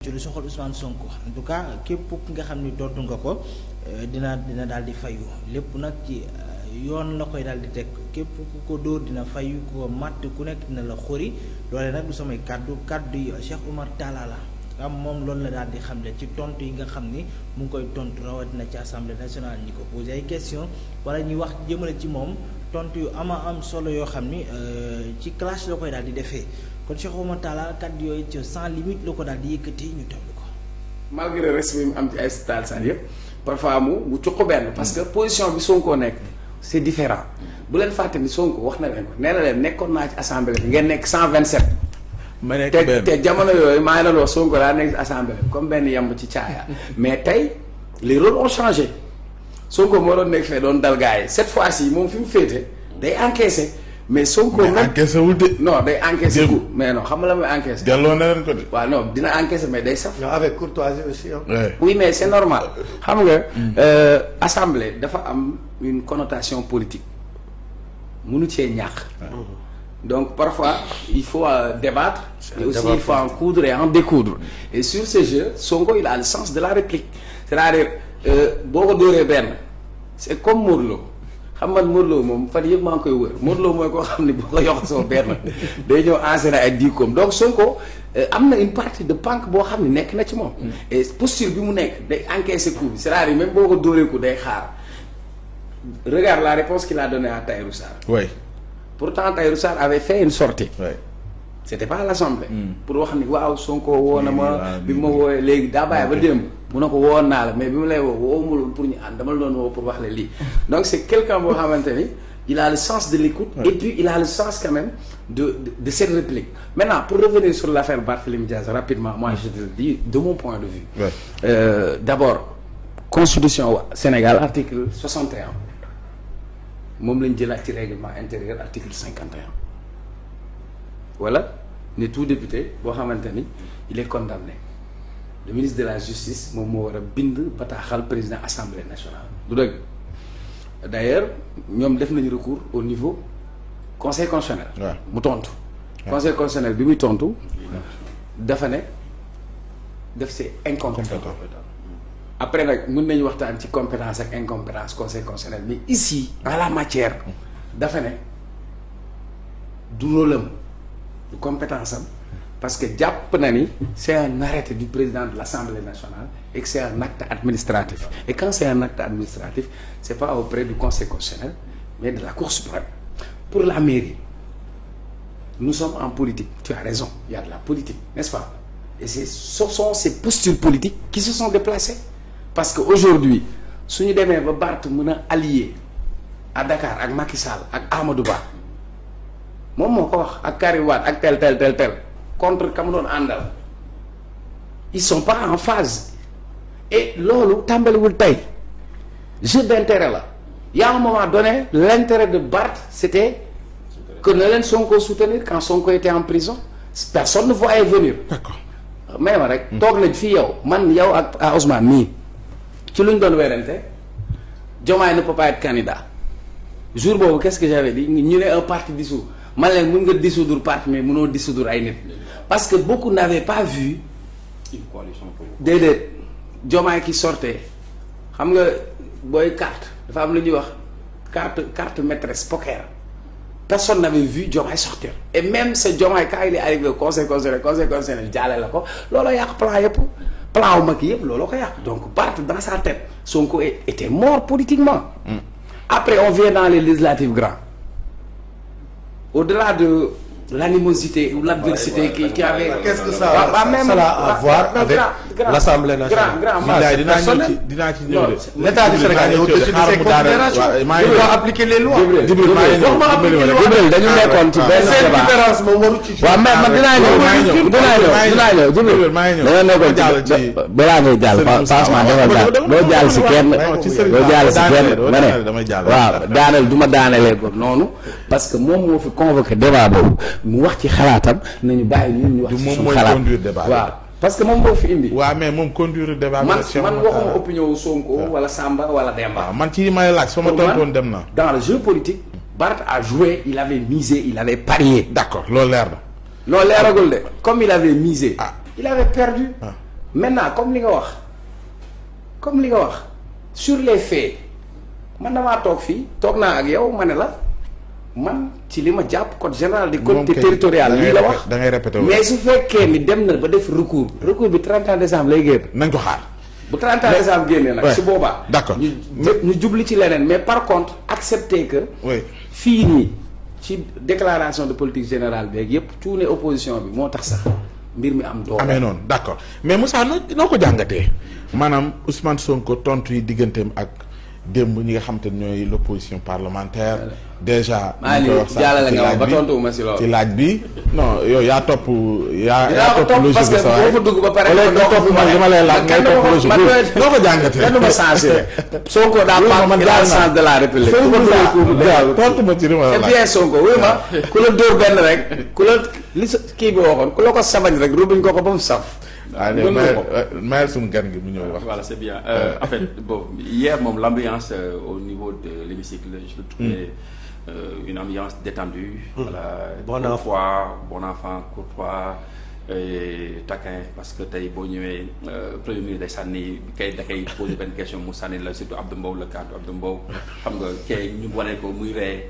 ci lu soxal Ousmane Sonko en tout cas képp ki nga xam ni tontu nga ko dina daal di fayu lépp nag ci yoon la koy daal di teg képp ku ko dóor dina fayu ku ko matt ku nekk dina la xori loole nag du samay kaddu yi Cheikh Oumar Talla la am moom loolu la daal di xamle ci tontu yi nga xam ni mu ngi koy tontu rawatina ci assemblée nationale ñi ko posé ay question wala ñuy wax jëmale ci moom tontu yu am solo yoo xam ni ci clash la koy daal di defee kon Cheikh Oumar Talla kaddu yooyu ci sans limite la ko daal di yëkkati ñu teewlu ko. malgré respect bi mu am ci ay stade sax yëpp parfois mu cuq benn parce que position bi Sonko nekk c'est différent bu leen fàtte ni Sonko wax na leen ko nee na leen nekkoon naa ci assemblée bi ngeen nekk 127. ma nekk benn te jamono yooyu maa ngi la wax Sonko daa nekk assemblée comme benn yamb ci caaya mais tey les rôles ont changé Sonko moo doon nekk fee doon dal gars yi cette fois-ci moom fi mu féete day encaissé mais Sonko même encaissé wul de. non day encaissé ko mais non xam nga la muy encaissé. delloo na leen ko de. waaw non dina encaissé mais day saf. non avec courtoisie aussi Ouais. oui mais c'est normal xam nga assemblée dafa am une connotation politique mënu cee ñàkk. Donc parfois il faut débattre mais aussi il faut en coudre et en découdre et sur ce jeu Sonko il a le sens de la réplique c'est-à-dire boo ko dóoree benn c'est comme Modou Lo xam man Modou Lo moom fan yëpp maa ngi koy wër Modou Lo mooy koo xam ne boo ko yoxasoo benn day ñëw enchaîner ak 10 koom donc Sonko am na une partie de panque boo xam ne nekk na ci moom et posture bi mu nekk day encaisser coup bi c'est-à-dire même boo ko dóoree ko day xaar regarde la réponse qu'il a donnée à Tahirou Sarr. oui. Pourtant Tahirou Sarr avait fait une sortie. oui. C'était pas à l'Assemblée. pour wax ni waaw Sonko woo na ma bi ma woowee léegi daa bàyyi ba démb. mu ne ko woon naa la mais bi mu lay woo pour ñu ànd dama la doon woo pour wax la lii. donc c'est quelqu'un boo xamante ni il a le sens de l'écoute. et puis il a le sens quand même de cette réplique. Maintenant pour revenir sur l'affaire Barthélémy Diaz rapidement moi je te le dis de mon point de vue. oui. D'abord constitution Sénégal article 61. moom lañ jëlaat ci règlement intérieur article 51 voilà ne tout député boo xamante ni il est condamné le ministre de la justice moom moo war a bind bataaxal président assemblée nationale du dëgg d'ailleurs ñoom def nañu recours au niveau conseil constitutionnel. waaw mu tontu. conseil constitutionnel bi muy tontu dafa ne def c'est incompétent. Après nag mën nañu waxtaan ci compétence ak incompétence conseil constitutionnel mais ici en la matière dafa ne du rôle am du compétence am parce que jàpp na ni c'est un arrêté du président de l'Assemblée nationale et que c'est un acte administratif et quand c'est un acte administratif c'est pas auprès du conseil constitutionnel mais de la Cour suprême. Pour la mairie nous sommes en politique tu as raison il y a de la politique n'est-ce pas et ce sont ces postures politiques qui se sont déplacées. Parce que aujourd'hui su ñu demee ba Barth mën a allier à Dakar ak Macky Sall ak Amadou Ba moom moo ko wax ak Karim Wade ak tel contre ka mu doon àndal ils sont pas en phase et loolu tàmbaliwul tey jeu d'intérêt la y a un moment donné l'intérêt de Barth c'était que na leen Sonko soutenir quand Sonko était en prison personne ne voyait venir. D'accord. may ma rek toog nañ fii yow man yow ak Ousmane mii ci lu ñu doon weerante Diomaye ne peut pas être candidat jour boobu qu'est-ce que j'avais dit ñu ne un parti dissous man leen mën nga dissoudre parti mais mënoo dissoudre ay nit parce que beaucoup n'avaient pas vu une coalition déedéet Diomaye qui sortait xam nga booy carte dafa am lu ñuy wax carte maîtresse poker personne n'avait vu Diomaye sortir et même ce Diomaye quand il est arrivé au conseil constitutionnel jaale la ko looloo yàq plan yëpp plan wu Macky yëpp looloo ko yàq donc Barth dans sa tête Sonko était mort politiquement. Après on vient dans les législatives grands au-delà de l'animosité ou l'adversité qui avait. Qu'est-ce que ça a à voir avec l'Assemblée nationale? dinaa ci ñëw de. L'État du Sénégal est au-dessus de ses considérations. Il doit appliquer les lois. Jibril dañu nekkoon ci benn débat différence moom waru ci. waaw mais man dinaa ñëw Jibril dañoo nekkoon ci balaa ngay jàll franchement doo jàll si kenn doo jàll si kenn ma ne waaw daaneel du ma daanelee ko noonu parce que moom moo fi convoqué débat boobu mu wax ci xalaatam nañu bàyyi ñun ñu wax ci suñu xalaat waaw parce que moom moo fi indi. waaw mais moom conduire débat. man waxuma opinion wu Sonko wala Samba wala Demba. waaw man ci may laaj soo ma tontoon dem na. dans le jeu politique Barth a joué il avait misé il avait parié. d'accord loolu leer na. non leeragul de comme il avait misé. il avait perdu. maintenant comme li nga wax sur les faits man damaa toog fii toog naa ak yow ma ne la man ci li ma jàpp code général des collectivités territoriales lii la wax da ngay répété mais su fekkee ni dem na ba def recours bi 31 décembre lay génn. nañ ko xaar. bu 31 décembre génnee nag. su boobaa. d'accord ñu jubli ci leneen mais par contre accepter que. fii nii ci déclaration de politique générale beeg yépp tuune opposition bi moo tax sax mbir mi am doole. amee noonu d'accord mais Moussa noo ko jàngatee maanaam Ousmane Sonko tontu yi digganteem ak démb ñi nga xam te ne ñooy l'opposition parlementaire. déjà ñu koy wax sax ba tontuwuma si loolu ci laaj bi non yow yaa topp logique parce que boo fa dugg ba pare nga topp man li ma lay laaj ngay topp logique bi noo ko jàngatee kenn ma censuré Sonko daa le sens de la République tontu ma ci li ma la laaj c'est bien Sonko wuyu ma ku la dóor benn rek ku la li sa kii bi waxoon ku la ko sabañ rek rubuñ ko ba mu saf. mayel suñu gan gi mu ñëw wax. Voilà, c'est bien. En fait, bon, hier, l'ambiance au niveau de l'hémicycle, je le trouvais une ambiance détendue. Voilà, bon enfant, courtois et taquin, parce que tey boo ñëwee premier ministre day sànni da kay posé benn question mu sànni la surtout Abdou Mbow la kaddu Abdou Mbow xam nga kay ñu wane ko muy ree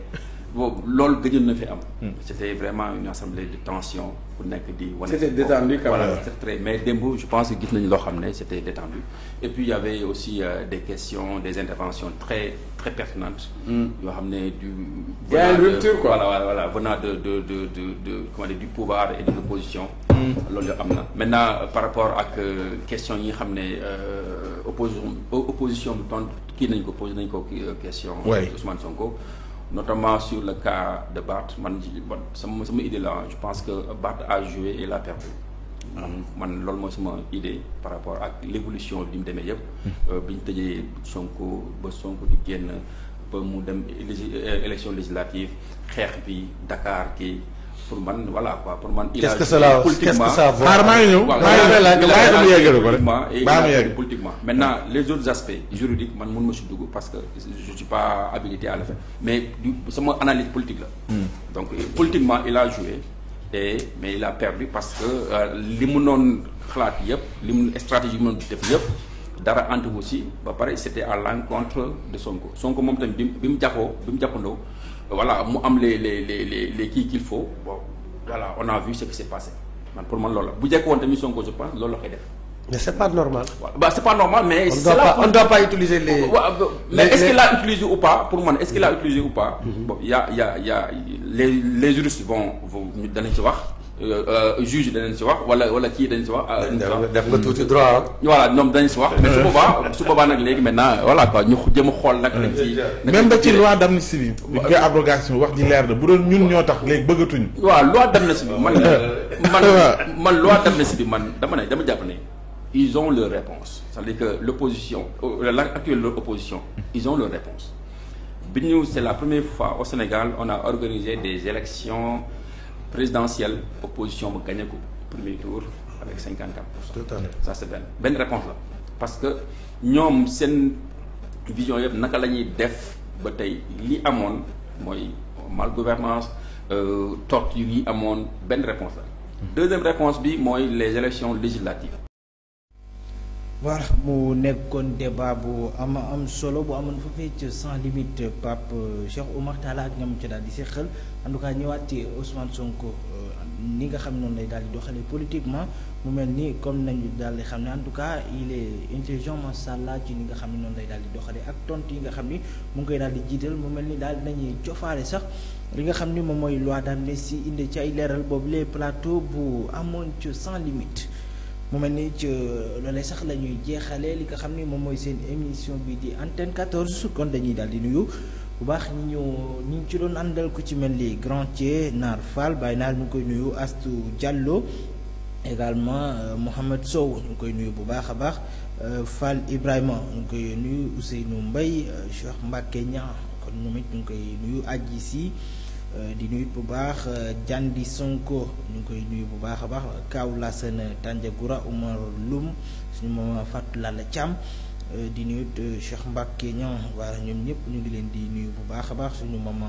boobu loolu gëjoon na fi am. C'était vraiment une assemblée de tension ku nekk di wane. C'était détendu quand même. Voilà, c'est très mais démb je pense que gis nañu loo xam ne c'était détendu et puis il y avait aussi des questions des interventions très très pertinentes. yoo xam ne il y a une rupture quoi. Voilà venant de comment dire du pouvoir et de l'opposition. loolu am na maintenant par rapport ak question yi nga xam ne opposition bi tontu kii nañ ko posé nañ ko question. Ousmane Sonko. Notamment sur le cas de Barth sama idée là je pense que Barth a joué et l'a perdu man loolu mooy sama idée par rapport ak l'évolution bi mu demee yëpp bi ñu tëjee Sonko ba Sonko di génn ba mu dem élection législative xeex bi Dakar kii pour man voilà quoi pour man il a politiquement politiquement maintenant les autres aspects juridiques man mun ma si dugg parce que je suis pas habilité à le faire mais sama analyse politique la donc politiquement il a joué mais il a perdu parce que li mu noon xalaat yëpp li mu stratégie bi mu def yëpp dara antu aussi ba pare c'était à l'encontre de Sonko moom tamit bi mu jàppandoo voilà mu am les kii qu'il faut bon voilà on a vu ce qui s'est passé man pour man loolu la bu jekk woon tamit Sonko je pense loolu la koy def. mais c'est pas normal. Bah c'est pas normal mais. on doit pas utiliser les. mais est-ce qu'il a utilisé ou pas pour man est-ce qu'il a utilisé ou pas. bon y a les juristes vont danañ ci wax. juge danañ si wax wala kii dañ si wax. def nga tuuti droit. voilà ñoom dañ si wax. mais su boobaa nag léegi maintenant voilà quoi ñu jëm a xool nag. dañ ci même ba ci loi d'amnistie bi. bi koy abrogation wax ji leer na bu doon ñun ñoo tax léegi bëggatuñ. waaw loi d'amnistie bi man loi d'amnistie bi man dama jàpp ne ils ont leur réponse c'est-à-dire que l'opposition l'actuelle opposition ils ont leur réponse bi ñu c'est la première fois au Sénégal on a organisé des élections présidentielle opposition ba gagné ko premier tour avec 54%. Tout à fait. Ça c'est benn réponse la parce que ñoom seen vision yëpp naka la ñuy def ba tey li amoon mooy malgouvernance torture yi amoon benn réponse la deuxième réponse bi mooy les élections législatives. voilà mu nekkoon débat bu am solo bu amoon foofee ci sans limite Pape Cheikh Oumar Talla ak ñoom ci daal di seqal en tout cas ñëwaat ci Ousmane Sonko ni nga xam noonu lay daal di doxalee politiquement mu mel ni comme nañu daal di xam ne en tout cas il est intelligent macha allah ci ni nga xam ne noonu lay daal di doxalee ak tontu yi nga xam ni mu ngi koy daal di jiital mu mel ni daal dinañuy cofaale sax li nga xam ni moom mooy loi d'amnistie indi ci ay leeral boobu les plateaux bu amoon ci sans limite. mu mel ni ci loolee sax la ñuy jeexalee li nga xam ni moom mooy seen émission bi di antenne 14 kon dañuy daal di nuyu bu baax ñi ñu ci doon àndal ku ci mel ni Grand Thier Naar Fall Baye Naar ñu ngi koy nuyu Astou Diallo également Mohamed Sow ñu ngi koy nuyu bu baax a baax Fall Ibrahima ñu ngi koy nuyu Ousseynou Mbaye Cheikh Mbacke Niang kon ñoom it ñu ngi koy nuyu Adji Si di nuyu bu baax Jandi Sonko ñu ngi koy nuyu bu baax a baax Kaw Lassane Tandiagoura Oumar Loum suñu mama Fatou Lalla Thiam di nuyu Cheikh Mbacke Niang waa ñoom ñëpp ñu ngi leen di nuyu bu baax a baax suñu mama